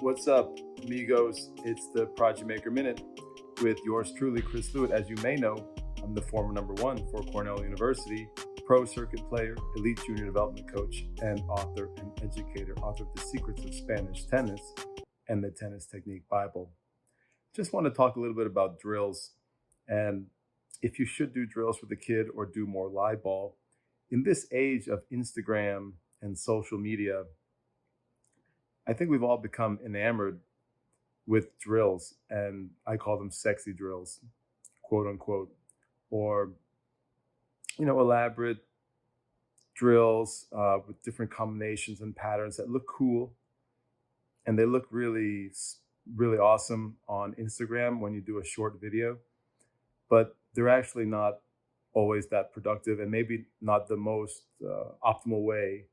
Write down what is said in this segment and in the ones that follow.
What's up, amigos? It's the Prodigy Maker Minute with yours truly, Chris Lewitt. As you may know, I'm the former number one for Cornell University, pro circuit player, elite junior development coach, and author and educator, author of The Secrets of Spanish Tennis and the Tennis Technique Bible. Just want to talk a little bit about drills and if you should do drills with a kid or do more live ball. In this age of Instagram and social media, I think we've all become enamored with drills, and I call them sexy drills, quote unquote, or elaborate drills with different combinations and patterns that look cool, and they look really, really awesome on Instagram when you do a short video, but they're actually not always that productive, and maybe not the most optimal way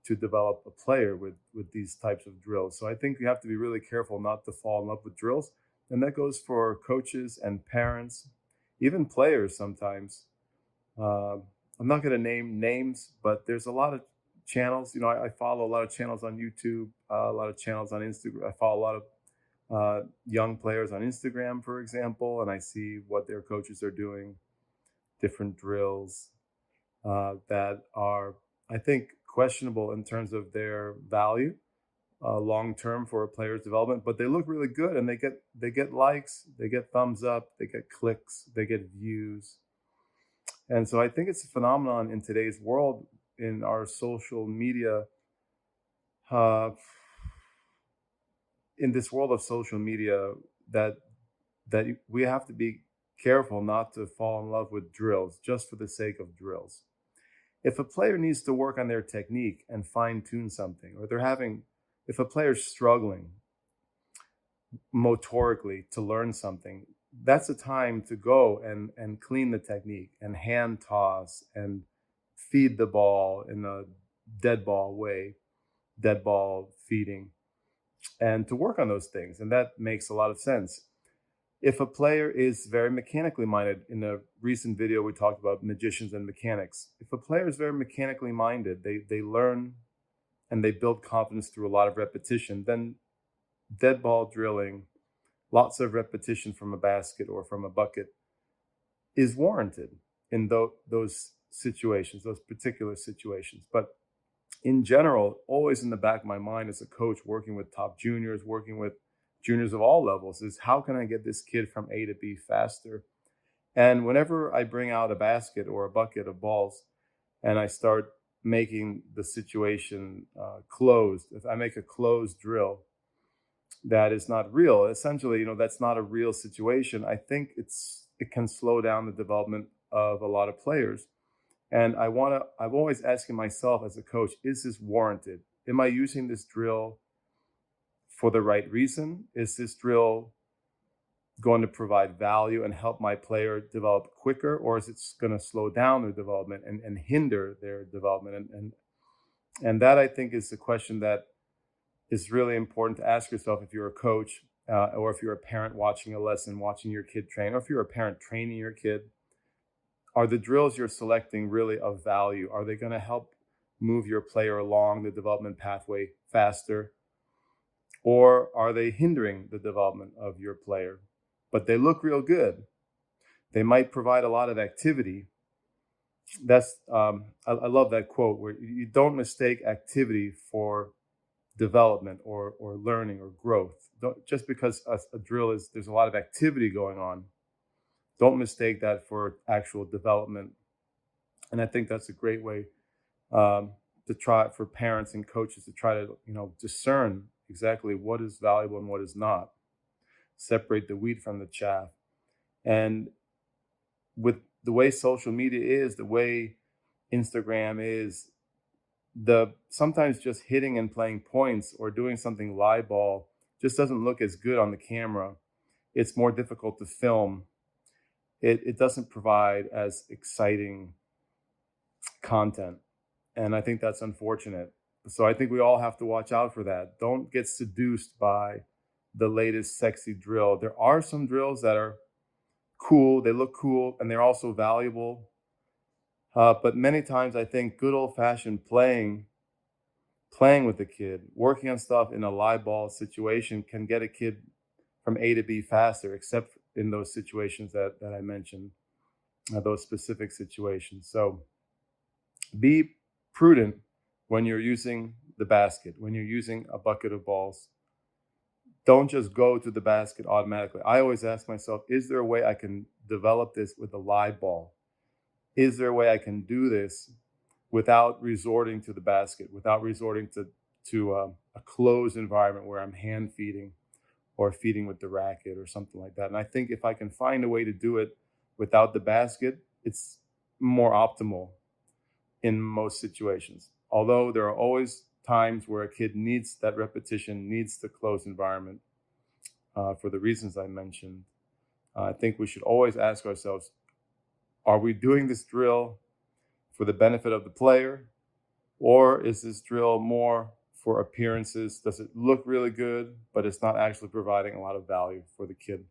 to develop a player with these types of drills. So I think you have to be really careful not to fall in love with drills. And that goes for coaches and parents, even players sometimes. I'm not going to name names, but there's a lot of channels. I follow a lot of channels on YouTube, a lot of channels on Instagram. I follow a lot of young players on Instagram, for example, and I see what their coaches are doing, different drills that are, I think, questionable in terms of their value long term for a player's development, but they look really good, and they get likes, they get thumbs up, they get clicks, they get views. And so I think it's a phenomenon in today's world, in our social media, uh, in this world of social media, that we have to be careful not to fall in love with drills just for the sake of drills. If a player needs to work on their technique and fine tune something, or if a player's struggling motorically to learn something, that's a time to go and clean the technique and hand toss and feed the ball in a dead ball way, dead ball feeding, and to work on those things. And that makes a lot of sense. If a player is very mechanically minded, in a recent video we talked about magicians and mechanics. If a player is very mechanically minded, they learn and they build confidence through a lot of repetition, then dead ball drilling, lots of repetition from a basket or from a bucket is warranted in those situations, those particular situations. But in general, always in the back of my mind as a coach working with top juniors, working with juniors of all levels, is how can I get this kid from A to B faster? And whenever I bring out a basket or a bucket of balls and I start making the situation closed, if I make a closed drill that is not real, essentially, that's not a real situation, I think it can slow down the development of a lot of players. And I'm always asking myself as a coach, is this warranted? Am I using this drill for the right reason? Is this drill going to provide value and help my player develop quicker, or is it going to slow down their development and hinder their development? And that, I think, is the question that is really important to ask yourself if you're a coach, or if you're a parent watching a lesson, watching your kid train, or if you're a parent training your kid. Are the drills you're selecting really of value? Are they going to help move your player along the development pathway faster? Or are they hindering the development of your player? But they look real good. They might provide a lot of activity. I love that quote, where you don't mistake activity for development or learning or growth. Just because a drill there's a lot of activity going on, don't mistake that for actual development. And I think that's a great way to try for parents and coaches to try to discern exactly what is valuable and what is not. Separate the wheat from the chaff. And with the way social media is, the way Instagram is, sometimes just hitting and playing points or doing something live ball just doesn't look as good on the camera. It's more difficult to film. It doesn't provide as exciting content. And I think that's unfortunate. So I think we all have to watch out for that. Don't get seduced by the latest sexy drill. There are some drills that are cool, they look cool, and they're also valuable. But many times I think good old-fashioned playing playing with the kid, working on stuff in a live ball situation can get a kid from A to B faster, except in those situations that I mentioned, those specific situations. So be prudent when you're using the basket, when you're using a bucket of balls. Don't just go to the basket automatically. I always ask myself, is there a way I can develop this with a live ball? Is there a way I can do this without resorting to the basket, without resorting to a closed environment where I'm hand feeding or feeding with the racket or something like that? And I think if I can find a way to do it without the basket, it's more optimal in most situations. Although there are always times where a kid needs that repetition, needs the closed environment for the reasons I mentioned. I think we should always ask ourselves, are we doing this drill for the benefit of the player? Or is this drill more for appearances? Does it look really good, but it's not actually providing a lot of value for the kid?